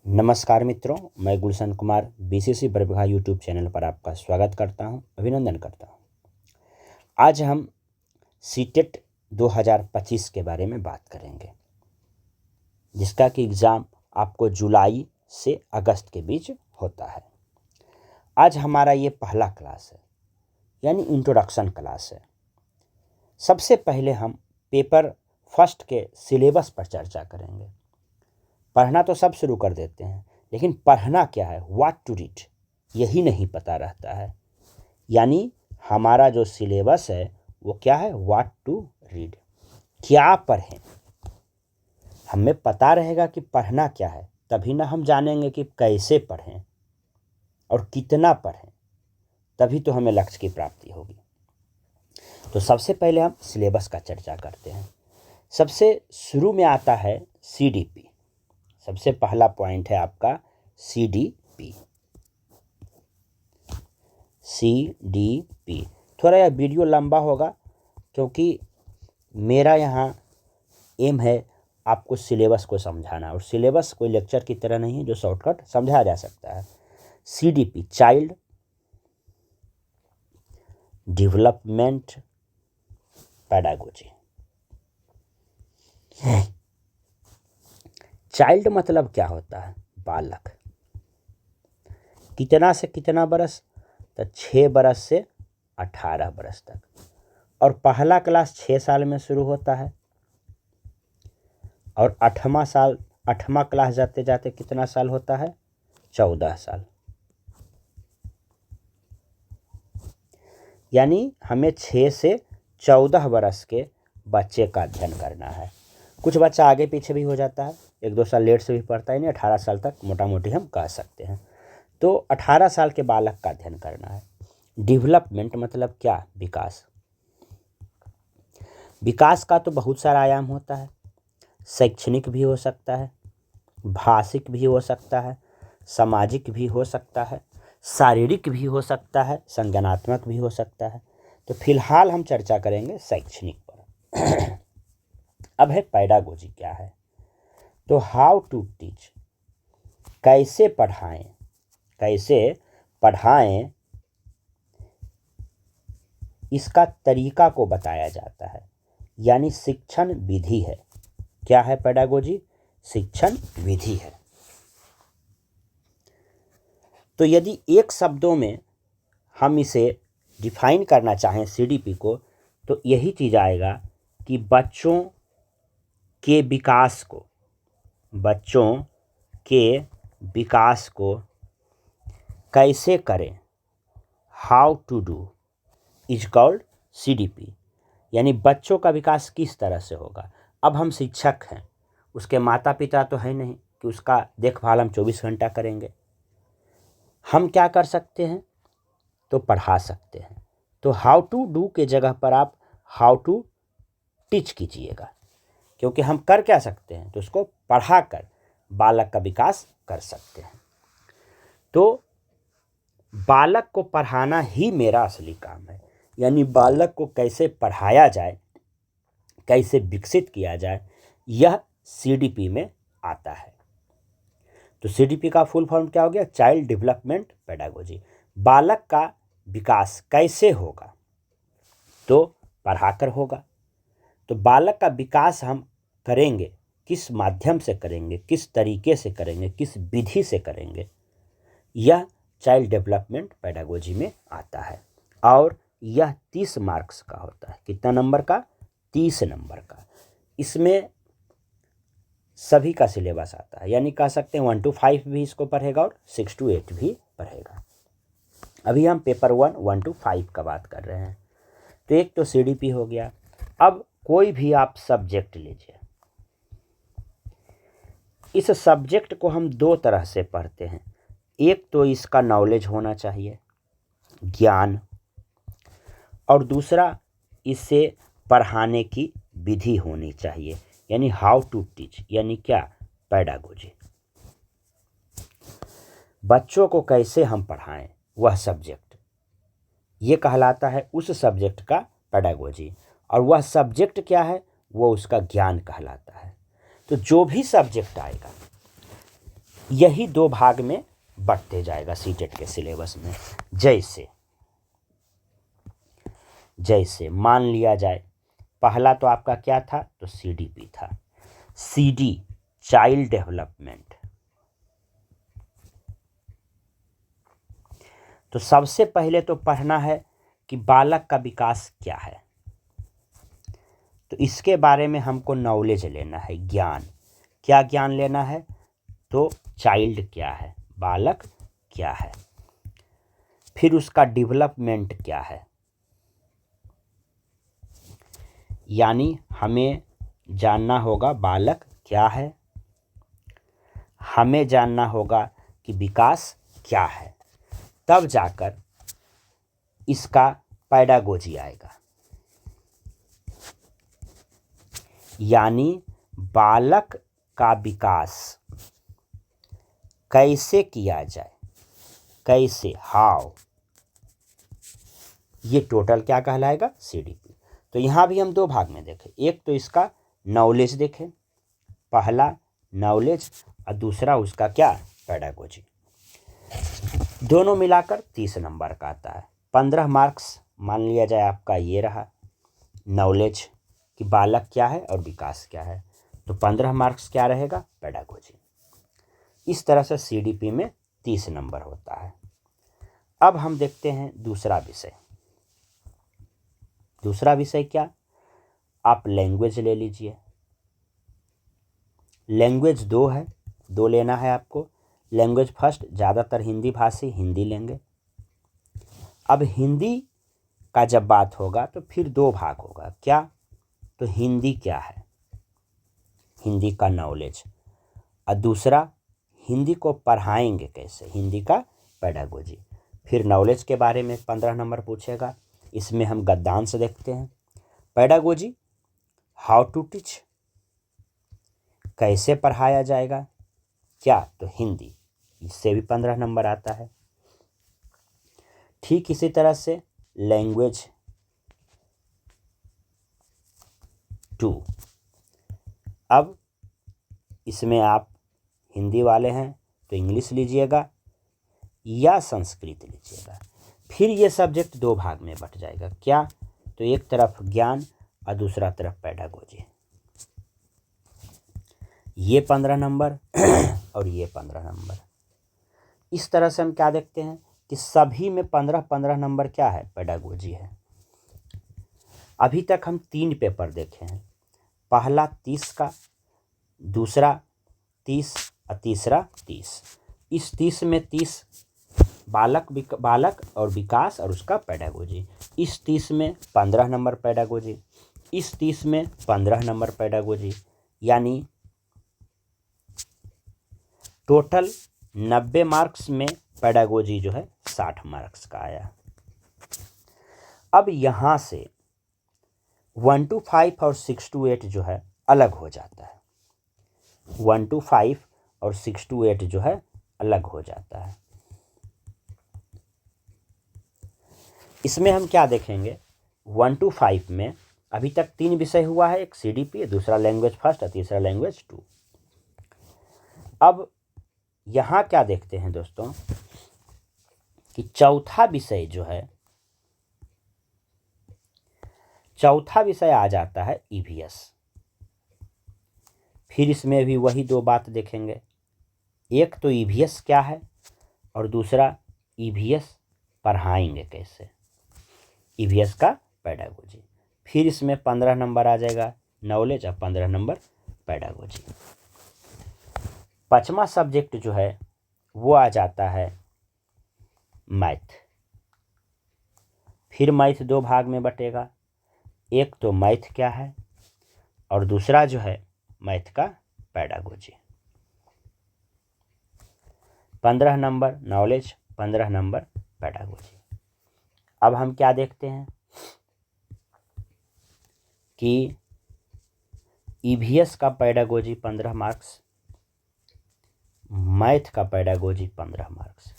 नमस्कार मित्रों, मैं Gulshan Kumar BCC Barbigha YouTube channel पर आपका स्वागत करता हूं, अभिनंदन करता हूं। आज हम सीटेट 2025 के बारे में बात करेंगे, जिसका कि एग्ज़ाम आपको जुलाई से अगस्त के बीच होता है। आज हमारा ये पहला क्लास है, यानी इंट्रोडक्शन क्लास है। सबसे पहले हम पेपर फर्स्ट के सिलेबस पर चर्चा करेंगे। पढ़ना तो सब शुरू कर देते हैं, लेकिन पढ़ना क्या है, व्हाट टू रीड, यही नहीं पता रहता है। यानी हमारा जो सिलेबस है वो क्या है, व्हाट टू रीड, क्या पढ़ें। हमें पता रहेगा कि पढ़ना क्या है, तभी ना हम जानेंगे कि कैसे पढ़ें और कितना पढ़ें, तभी तो हमें लक्ष्य की प्राप्ति होगी। तो सबसे पहले हम सिलेबस का चर्चा करते हैं। सबसे शुरू में आता है CDP। सबसे पहला पॉइंट है आपका CDP। थोड़ा यह वीडियो लंबा होगा, क्योंकि मेरा यहाँ एम है आपको सिलेबस को समझाना, और सिलेबस कोई लेक्चर की तरह नहीं है जो शॉर्टकट समझाया जा सकता है। CDP child development pedagogy. Child मतलब क्या होता है, बालक। कितना से कितना बरस, तो 6 बरस से 18 बरस तक। और पहला क्लास 6 साल में शुरू होता है, और 8वां क्लास जाते जाते कितना साल होता है, 14 साल। यानी हमें 6 से 14 बरस के बच्चे का अध्ययन करना है। कुछ बच्चा आगे पीछे भी हो जाता है, 1-2 साल लेट से भी पढ़ता है, नहीं 18 साल तक मोटा मोटी हम कह सकते हैं। तो 18 साल के बालक का अध्ययन करना है। डेवलपमेंट मतलब क्या, विकास। विकास का तो बहुत सारा आयाम होता है। शैक्षणिक भी हो सकता है, भाषिक भी हो सकता है, सामाजिक भी हो सकता है, शारीरिक भी हो सकता है, संज्ञानात्मक भी हो सकता है। तो फिलहाल हम चर्चा करेंगे शैक्षणिक पर। अब है पेडागोजी क्या है। तो हाउ टू टीच, कैसे पढ़ाएं, इसका तरीका को बताया जाता है, यानी शिक्षण विधि है। क्या है पेडागोजी, शिक्षण विधि है। तो यदि एक शब्दों में हम इसे डिफाइन करना चाहें CDP को, तो यही चीज़ आएगा कि बच्चों के विकास को कैसे करें, how to do is called CDP। यानी बच्चों का विकास किस तरह से होगा। अब हम शिक्षक हैं, उसके माता पिता तो है नहीं कि उसका देखभाल हम 24 घंटा करेंगे। हम क्या कर सकते हैं, तो पढ़ा सकते हैं। तो हाउ टू डू के जगह पर आप हाउ टू टीच कीजिएगा, क्योंकि हम कर क्या सकते हैं, तो उसको पढ़ा कर बालक का विकास कर सकते हैं। तो बालक को पढ़ाना ही मेरा असली काम है। यानी बालक को कैसे पढ़ाया जाए, कैसे विकसित किया जाए, यह CDP में आता है। तो CDP का फुल फॉर्म क्या हो गया, चाइल्ड डेवलपमेंट पेडागोजी। बालक का विकास कैसे होगा, तो पढ़ाकर होगा। तो बालक का विकास हम करेंगे, किस माध्यम से करेंगे, किस तरीके से करेंगे, किस विधि से करेंगे, यह चाइल्ड डेवलपमेंट पेडागोजी में आता है। और यह 30 मार्क्स का होता है। कितना नंबर का, 30 नंबर का। इसमें सभी का सिलेबस आता है, यानी कह सकते हैं 1 to 5 भी इसको पढ़ेगा और 6 to 8 भी पढ़ेगा। अभी हम पेपर 1 to 5 का बात कर रहे हैं। तो एक तो CDP हो गया। अब कोई भी आप सब्जेक्ट लीजिए, इस सब्जेक्ट को हम 2 तरह से पढ़ते हैं। एक तो इसका नॉलेज होना चाहिए, ज्ञान, और दूसरा इसे पढ़ाने की विधि होनी चाहिए, यानी हाउ टू टीच, यानी क्या, पेडागोजी। बच्चों को कैसे हम पढ़ाएं, वह सब्जेक्ट, ये कहलाता है उस सब्जेक्ट का पेडागोजी। और वह सब्जेक्ट क्या है, वो उसका ज्ञान कहलाता है। तो जो भी सब्जेक्ट आएगा, यही दो भाग में बढ़ते जाएगा सीटेट के सिलेबस में। जैसे मान लिया जाए पहला तो आपका क्या था, तो सीडीपी था, सीडी चाइल्ड डेवलपमेंट। तो सबसे पहले तो पढ़ना है कि बालक का विकास क्या है, तो इसके बारे में हमको नॉलेज लेना है, ज्ञान। क्या ज्ञान लेना है, तो चाइल्ड क्या है, बालक क्या है, फिर उसका डेवलपमेंट क्या है, यानी हमें जानना होगा बालक क्या है, हमें जानना होगा कि विकास क्या है, तब जाकर इसका पैडागोजी आएगा। यानी बालक का विकास कैसे किया जाए, कैसे, हाउ, ये टोटल क्या कहलाएगा, सीडीपी। तो यहाँ भी हम दो भाग में देखें, एक तो इसका नॉलेज देखें, पहला नॉलेज और दूसरा उसका क्या, पैडागोजी। दोनों मिलाकर 30 नंबर का आता है। 15 मार्क्स मान लिया जाए आपका ये रहा, नॉलेज कि बालक क्या है और विकास क्या है, तो 15 मार्क्स क्या रहेगा, पैडागोजी। इस तरह से सीडीपी में 30 नंबर होता है। अब हम देखते हैं दूसरा विषय। दूसरा विषय क्या, आप लैंग्वेज ले लीजिए। लैंग्वेज दो है, दो लेना है आपको। लैंग्वेज फर्स्ट, ज़्यादातर हिंदी भाषी हिंदी लेंगे। अब हिंदी का जब बात होगा तो फिर दो भाग होगा, क्या, तो हिंदी क्या है, हिंदी का नॉलेज, और दूसरा हिंदी को पढ़ाएंगे कैसे, हिंदी का पैडागोजी। फिर नॉलेज के बारे में 15 नंबर पूछेगा, इसमें हम गद्यांश देखते हैं। पैडागोजी, हाउ टू टीच, कैसे पढ़ाया जाएगा, क्या, तो हिंदी, इससे भी 15 नंबर आता है। ठीक इसी तरह से लैंग्वेज 2, अब इसमें आप हिंदी वाले हैं तो इंग्लिश लीजिएगा या संस्कृत लीजिएगा। फिर ये सब्जेक्ट दो भाग में बट जाएगा, क्या, तो एक तरफ ज्ञान और दूसरा तरफ पैडागोजी। ये 15 नंबर और ये 15 नंबर। इस तरह से हम क्या देखते हैं कि सभी में 15-15 नंबर क्या है, पैडागोजी है। अभी तक हम 3 पेपर देखे हैं, पहला 30 का, दूसरा 30 और तीसरा 30। इस 30 में 30 बालक और विकास और उसका पैडागोजी। इस 30 में 15 नंबर पैडागोजी, इस 30 में 15 नंबर पैडागोजी, यानी टोटल 90 मार्क्स में पैडागोजी जो है 60 मार्क्स का आया। अब यहाँ से 1 to 5 और 6 to 8 जो है अलग हो जाता है। 1 to 5 और 6 to 8 जो है अलग हो जाता है। इसमें हम क्या देखेंगे, 1 to 5 में अभी तक 3 विषय हुआ है, एक सीडीपी, दूसरा लैंग्वेज फर्स्ट और तीसरा लैंग्वेज 2। अब यहाँ क्या देखते हैं दोस्तों कि चौथा विषय आ जाता है ईवीएस। फिर इसमें भी वही दो बात देखेंगे, एक तो ईवीएस क्या है और दूसरा ईवीएस पढ़ाएंगे कैसे, ईवीएस का पैडागोजी। फिर इसमें 15 नंबर आ जाएगा नॉलेज और 15 नंबर पैडागोजी। 5वां सब्जेक्ट जो है वो आ जाता है मैथ। फिर मैथ दो भाग में बटेगा, एक तो मैथ क्या है और दूसरा जो है मैथ का pedagogy. 15 number knowledge, 15 number pedagogy. अब हम क्या देखते हैं कि ईवीएस का पैडागोजी 15 मार्क्स, मैथ का पैडागोजी 15 मार्क्स,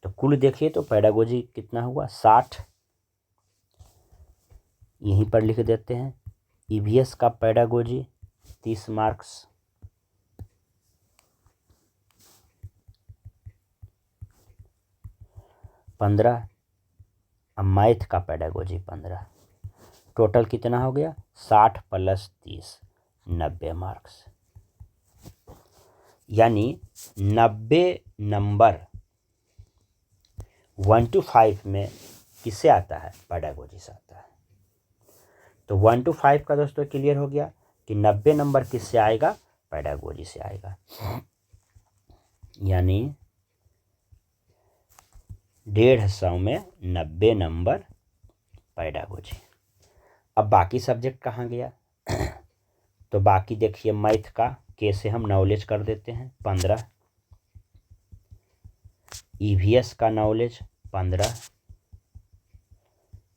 तो कुल देखिए तो पैडागोजी कितना हुआ, 60। यहीं पर लिख देते हैं, ईवीएस का पैडागोजी 30 मार्क्स, 15, अब मैथ का पेडागोजी 15, टोटल कितना हो गया 60 + 30, 90 मार्क्स। यानी 90 नंबर 1 to 5 में किससे आता है, पेडागोजी से आता है। तो 1 to 5 का दोस्तों क्लियर हो गया कि 90 नंबर किससे आएगा, पेडागोजी से आएगा। यानी 150 में 90 नंबर पेडागोजी। अब बाकी सब्जेक्ट कहाँ गया तो बाकी देखिए मैथ का के से हम नॉलेज कर देते हैं 15, ईवीएस का नॉलेज 15,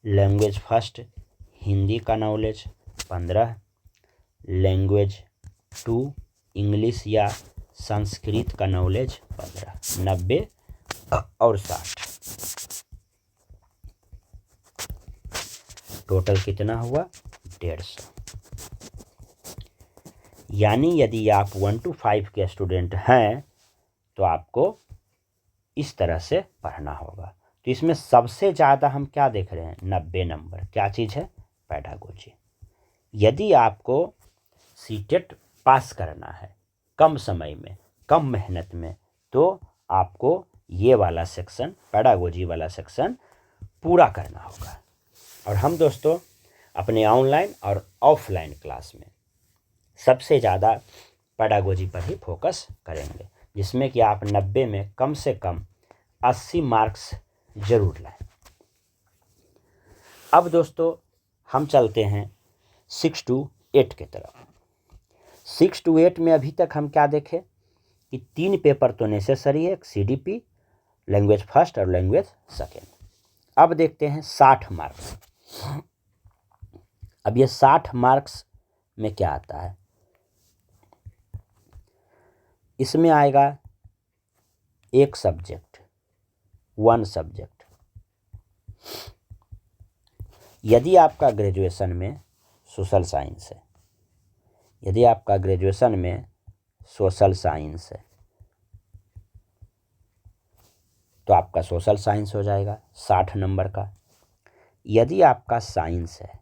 लैंग्वेज फर्स्ट हिंदी का नॉलेज 15, लैंग्वेज 2 इंग्लिश या संस्कृत का नॉलेज 15, 90 और 60, टोटल कितना हुआ 150। यानी यदि आप 1 to 5 के स्टूडेंट हैं तो आपको इस तरह से पढ़ना होगा। तो इसमें सबसे ज़्यादा हम क्या देख रहे हैं, 90 नंबर, क्या चीज़ है, पेडागोजी। यदि आपको सीटेट पास करना है कम समय में, कम मेहनत में, तो आपको ये वाला सेक्शन, पेडागोजी वाला सेक्शन पूरा करना होगा। और हम दोस्तों अपने ऑनलाइन और ऑफलाइन क्लास में सबसे ज़्यादा पेडागोजी पर ही फोकस करेंगे, जिसमें कि आप 90 में कम से कम 80 मार्क्स जरूर लाएं। अब दोस्तों हम चलते हैं 6 to 8 की तरफ। 6 to 8 में अभी तक हम क्या देखें कि 3 पेपर तो नेसेसरी है, CDP, लैंग्वेज फर्स्ट और लैंग्वेज सेकेंड। अब देखते हैं 60 मार्क्स। अब ये 60 मार्क्स में क्या आता है, इसमें आएगा एक सब्जेक्ट, 1 सब्जेक्ट। यदि आपका ग्रेजुएशन में सोशल साइंस है, यदि आपका ग्रेजुएशन में सोशल साइंस है तो आपका सोशल साइंस हो जाएगा 60 नंबर का। यदि आपका साइंस है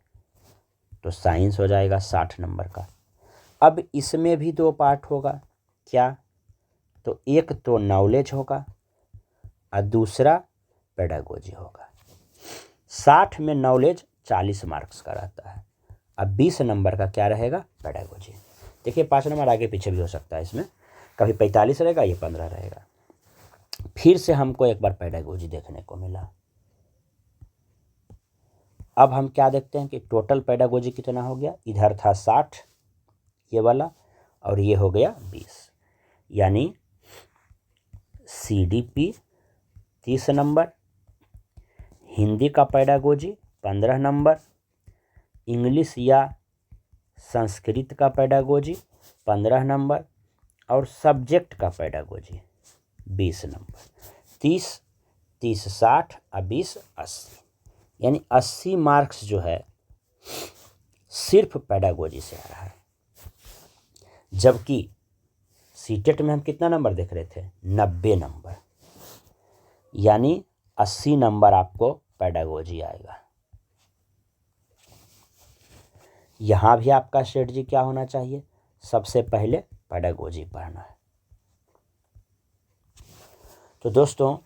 तो साइंस हो जाएगा 60 नंबर का। अब इसमें भी 2 पार्ट होगा, क्या, तो एक तो नॉलेज होगा और दूसरा पेडागोजी होगा। 60 में नॉलेज 40 मार्क्स का रहता है, अब 20 नंबर का क्या रहेगा, पेडागोजी। देखिए 5 नंबर आगे पीछे भी हो सकता है, इसमें कभी 45 रहेगा, ये 15 रहेगा। फिर से हमको एक बार पेडागोजी देखने को मिला। अब हम क्या देखते हैं कि टोटल पेडागोजी कितना हो गया, इधर था 60 ये वाला और ये हो गया 20। यानी CDP 30 नंबर, हिंदी का पेडागोजी 15 नंबर, इंग्लिश या संस्कृत का पेडागोजी 15 नंबर और सब्जेक्ट का पेडागोजी 20 नंबर। 30 30 60 और 20 80, यानी 80 मार्क्स जो है सिर्फ पेडागोजी से आ रहा है। जबकि सीटेट में हम कितना नंबर देख रहे थे, 90 नंबर, यानी 80 नंबर आपको पेडागोजी आएगा। यहाँ भी आपका स्ट्रेटजी क्या होना चाहिए, सबसे पहले पेडागोजी पढ़ना है। तो दोस्तों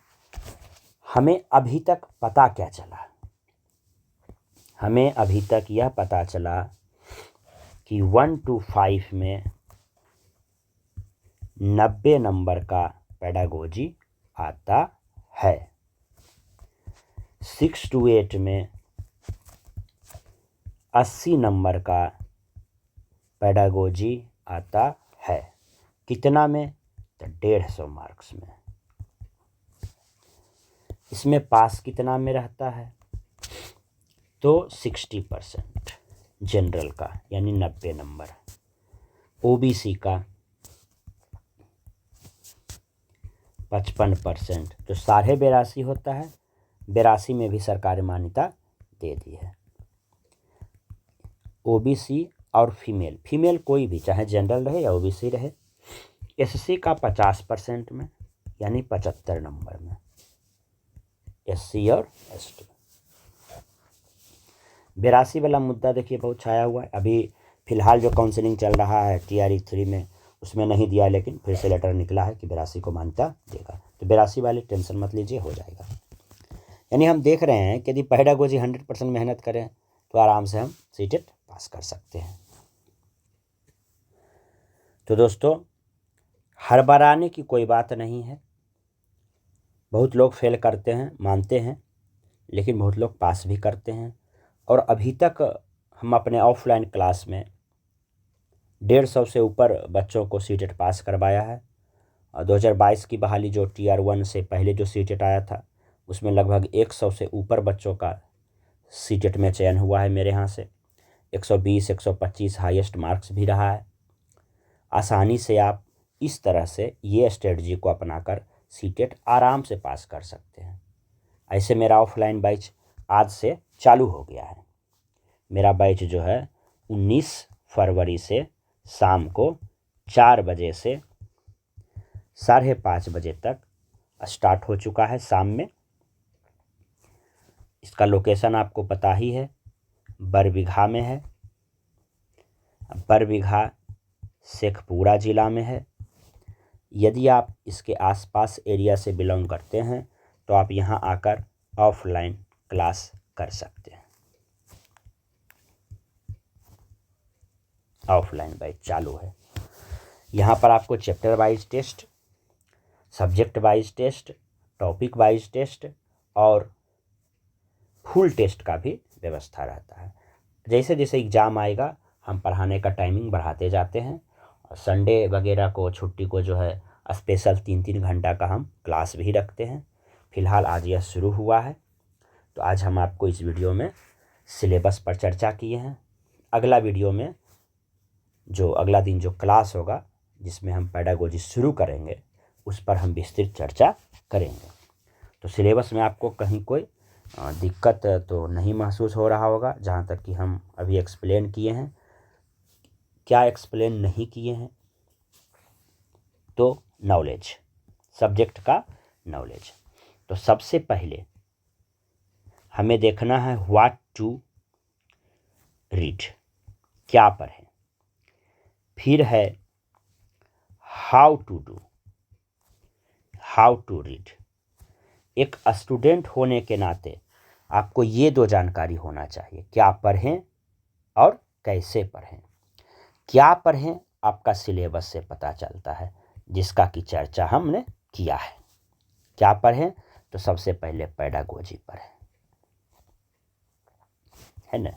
हमें अभी तक पता क्या चला, हमें अभी तक यह पता चला कि 1 to 5 में 90 नंबर का पेडागोजी आता है, 6 to 8 में 80 नंबर का पेडागोजी आता है। कितना में, तो 150 मार्क्स में। इसमें पास कितना में रहता है, तो 60% जनरल का, यानी 90 नंबर, OBC का 55%, तो 82.5 होता है। 82 में भी सरकार मान्यता दे दी है। OBC और फीमेल कोई भी, चाहे जनरल रहे या OBC रहे। SC का 50% में, यानी 75 नंबर में। SC और ST। 82 वाला मुद्दा देखिए बहुत छाया हुआ है। अभी फ़िलहाल जो काउंसलिंग चल रहा है TRE 3 में, उसमें नहीं दिया, लेकिन फिर से लेटर निकला है कि 82 को मान्यता देगा। तो 82 वाली टेंशन मत लीजिए, हो जाएगा। यानी हम देख रहे हैं कि यदि पेडागोजी 100% मेहनत करें तो आराम से हम सीटेट पास कर सकते हैं। तो दोस्तों, हड़बड़ाने की कोई बात नहीं है। बहुत लोग फेल करते हैं, मानते हैं, लेकिन बहुत लोग पास भी करते हैं। और अभी तक हम अपने ऑफलाइन क्लास में 150 से ऊपर बच्चों को सीटेट पास करवाया है। और 2022 की बहाली जो TR 1 से पहले जो सीटेट आया था, उसमें लगभग 100 से ऊपर बच्चों का सीटेट में चयन हुआ है मेरे यहाँ से। 120 125 हाईएस्ट मार्क्स भी रहा है। आसानी से आप इस तरह से ये स्ट्रेटजी को अपनाकर सीटेट आराम से पास कर सकते हैं। ऐसे मेरा ऑफलाइन बैच आज से चालू हो गया है। मेरा बैच जो है 19 फरवरी से शाम को 4 बजे से 5:30 बजे तक स्टार्ट हो चुका है शाम में। इसका लोकेशन आपको पता ही है, बरबीघा में है। बरबीघा शेखपुरा ज़िला में है। यदि आप इसके आसपास एरिया से बिलोंग करते हैं तो आप यहाँ आकर ऑफलाइन क्लास कर सकते हैं। ऑफलाइन बैच चालू है। यहाँ पर आपको chapter wise test, subject wise test, topic wise test और फुल टेस्ट का भी व्यवस्था रहता है। जैसे जैसे एग्ज़ाम आएगा हम पढ़ाने का टाइमिंग बढ़ाते जाते हैं। और संडे वगैरह को, छुट्टी को जो है स्पेशल 3-3 घंटा का हम क्लास भी रखते हैं। फ़िलहाल आज यह शुरू हुआ है, तो आज हम आपको इस वीडियो में सिलेबस पर चर्चा किए हैं। अगला वीडियो में जो अगला दिन जो क्लास होगा जिसमें हम पेडागोजी शुरू करेंगे, उस पर हम विस्तृत चर्चा करेंगे। तो सिलेबस में आपको कहीं कोई दिक्कत तो नहीं महसूस हो रहा होगा। जहाँ तक कि हम अभी एक्सप्लेन किए हैं, क्या एक्सप्लेन नहीं किए हैं, तो नॉलेज, सब्जेक्ट का नॉलेज। तो सबसे पहले हमें देखना है व्हाट टू रीड, क्या पढ़ें। फिर है how to do, how to read. एक स्टूडेंट होने के नाते आपको ये 2 जानकारी होना चाहिए, क्या पढ़ें और कैसे पढ़ें। क्या पढ़ें आपका सिलेबस से पता चलता है, जिसका की चर्चा हमने किया है। क्या पढ़ें, तो सबसे पहले पेडागोजी पढ़ें, है ना।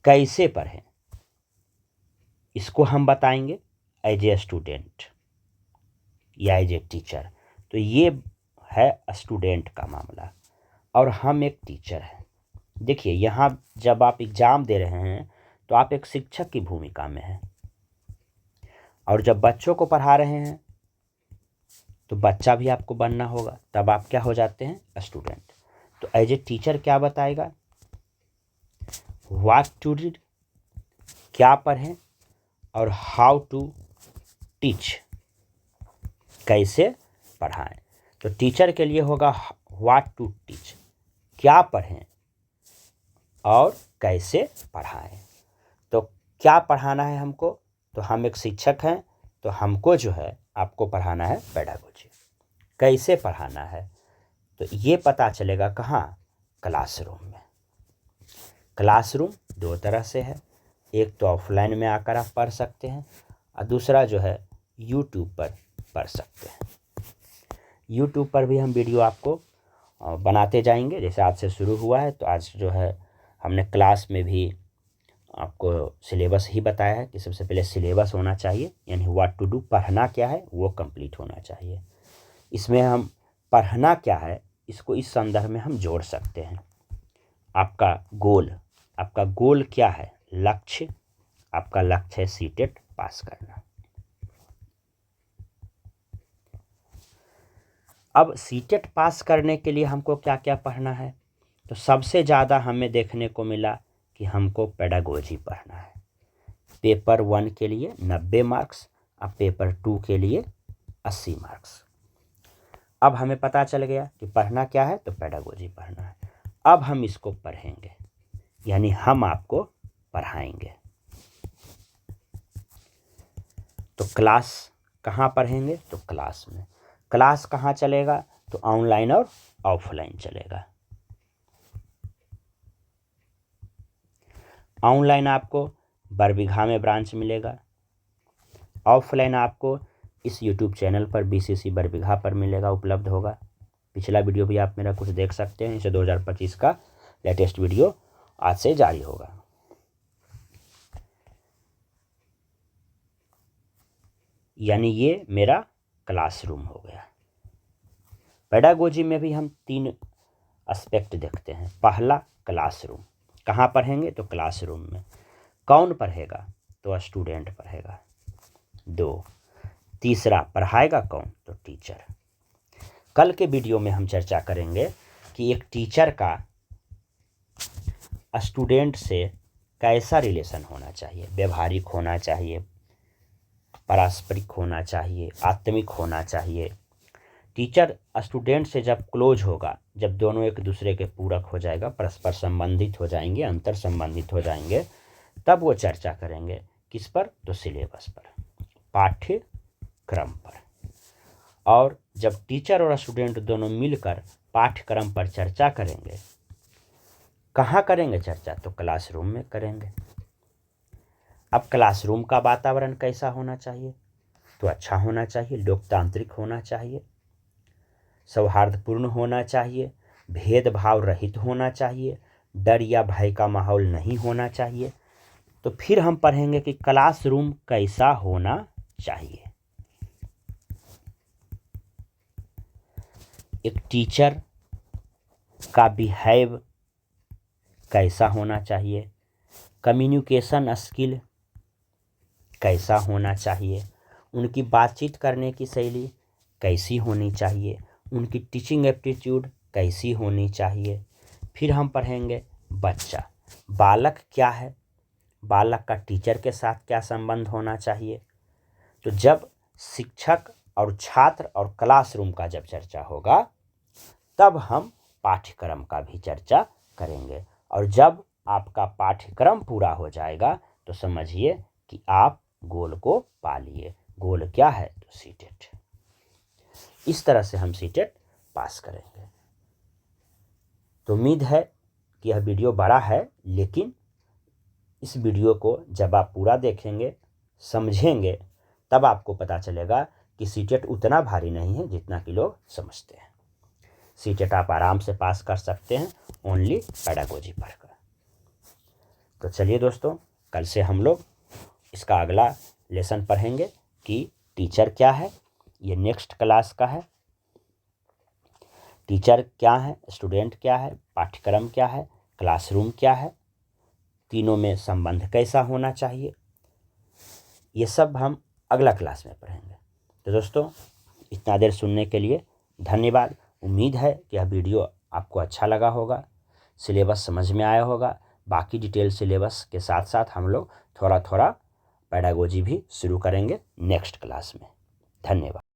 कैसे पढ़ें इसको हम बताएंगे एज ए स्टूडेंट या एज ए टीचर। तो ये है स्टूडेंट का मामला और हम एक टीचर हैं। देखिए, यहाँ जब आप एग्ज़ाम दे रहे हैं तो आप एक शिक्षक की भूमिका में हैं, और जब बच्चों को पढ़ा रहे हैं तो बच्चा भी आपको बनना होगा, तब आप क्या हो जाते हैं, स्टूडेंट। तो एज ए टीचर क्या बताएगा, व्हाट टू रीड, क्या पढ़ें, और हाउ टू टीच, कैसे पढ़ाएं। तो टीचर के लिए होगा व्हाट टू टीच, क्या पढ़ें और कैसे पढ़ाएं। तो क्या पढ़ाना है हमको, तो हम एक शिक्षक हैं, तो हमको जो है आपको पढ़ाना है पेडागोजी। कैसे पढ़ाना है, तो ये पता चलेगा कहाँ, क्लासरूम में। क्लासरूम 2 तरह से है, एक तो ऑफलाइन में आकर आप पढ़ सकते हैं, और दूसरा जो है यूट्यूब पर पढ़ सकते हैं। यूट्यूब पर भी हम वीडियो आपको बनाते जाएंगे। जैसे आज से शुरू हुआ है, तो आज जो है हमने क्लास में भी आपको सिलेबस ही बताया है कि सबसे पहले सिलेबस होना चाहिए, यानी व्हाट टू डू, पढ़ना क्या है वो कंप्लीट होना चाहिए। इसमें हम पढ़ना क्या है इसको इस संदर्भ में हम जोड़ सकते हैं। आपका गोल क्या है, लक्ष्य, आपका लक्ष्य है सीटेट पास करना। अब सीटेट पास करने के लिए हमको क्या क्या पढ़ना है, तो सबसे ज़्यादा हमें देखने को मिला कि हमको पेडागोजी पढ़ना है। पेपर 1 के लिए 90 मार्क्स और पेपर 2 के लिए 80 मार्क्स। अब हमें पता चल गया कि पढ़ना क्या है, तो पेडागोजी पढ़ना है। अब हम इसको पढ़ेंगे, यानी हम आपको पढ़ाएंगे। तो क्लास कहाँ पढ़ेंगे, तो क्लास में। क्लास कहाँ चलेगा, तो ऑनलाइन और ऑफलाइन चलेगा। ऑनलाइन आपको बरबीघा में ब्रांच मिलेगा, ऑफलाइन आपको इस यूट्यूब चैनल पर BCC बरबीघा पर मिलेगा, उपलब्ध होगा। पिछला वीडियो भी आप मेरा कुछ देख सकते हैं, इसे 2025 का लेटेस्ट वीडियो आज से जारी होगा। यानी ये मेरा क्लासरूम हो गया। पेडागोजी में भी हम 3 एस्पेक्ट देखते हैं। पहला, क्लासरूम। कहाँ पढ़ेंगे, तो क्लासरूम में। कौन पढ़ेगा, तो स्टूडेंट पढ़ेगा। 2, तीसरा, पढ़ाएगा कौन, तो टीचर। कल के वीडियो में हम चर्चा करेंगे कि एक टीचर का स्टूडेंट से कैसा रिलेशन होना चाहिए। व्यवहारिक होना चाहिए, पारस्परिक होना चाहिए, आत्मिक होना चाहिए। टीचर स्टूडेंट से जब क्लोज होगा, जब दोनों एक दूसरे के पूरक हो जाएगा, परस्पर संबंधित हो जाएंगे, अंतर संबंधित हो जाएंगे, तब वो चर्चा करेंगे किस पर, तो सिलेबस पर, पाठ्यक्रम पर। और जब टीचर और स्टूडेंट दोनों मिलकर पाठ्यक्रम पर चर्चा करेंगे, कहाँ करेंगे चर्चा, तो क्लासरूम में करेंगे। अब क्लासरूम का वातावरण कैसा होना चाहिए, तो अच्छा होना चाहिए, लोकतांत्रिक होना चाहिए, सौहार्दपूर्ण होना चाहिए, भेदभाव रहित होना चाहिए, डर या भय का माहौल नहीं होना चाहिए। तो फिर हम पढ़ेंगे कि क्लासरूम कैसा होना चाहिए। एक टीचर का बिहेव कैसा होना चाहिए, कम्युनिकेशन स्किल कैसा होना चाहिए, उनकी बातचीत करने की शैली कैसी होनी चाहिए, उनकी टीचिंग एप्टीट्यूड कैसी होनी चाहिए। फिर हम पढ़ेंगे बच्चा, बालक क्या है, बालक का टीचर के साथ क्या संबंध होना चाहिए। तो जब शिक्षक और छात्र और क्लासरूम का जब चर्चा होगा, तब हम पाठ्यक्रम का भी चर्चा करेंगे। और जब आपका पाठ्यक्रम पूरा हो जाएगा, तो समझिए कि आप गोल को पा लिए। गोल क्या है, तो सीटेट। इस तरह से हम सीटेट पास करेंगे। तो उम्मीद है कि यह वीडियो बड़ा है, लेकिन इस वीडियो को जब आप पूरा देखेंगे, समझेंगे, तब आपको पता चलेगा कि सीटेट उतना भारी नहीं है जितना कि लोग समझते हैं। सीटेट आप आराम से पास कर सकते हैं, ओनली पेडागोजी पढ़कर। तो चलिए दोस्तों, कल से हम लोग इसका अगला लेसन पढ़ेंगे कि टीचर क्या है। ये नेक्स्ट क्लास का है। टीचर क्या है, स्टूडेंट क्या है, पाठ्यक्रम क्या है, क्लासरूम क्या है, तीनों में संबंध कैसा होना चाहिए, ये सब हम अगला क्लास में पढ़ेंगे। तो दोस्तों, इतना देर सुनने के लिए धन्यवाद। उम्मीद है कि यह वीडियो आपको अच्छा लगा होगा, सिलेबस समझ में आया होगा। बाकी डिटेल सिलेबस के साथ साथ हम लोग थोड़ा थोड़ा पेडागोजी भी शुरू करेंगे नेक्स्ट क्लास में। धन्यवाद।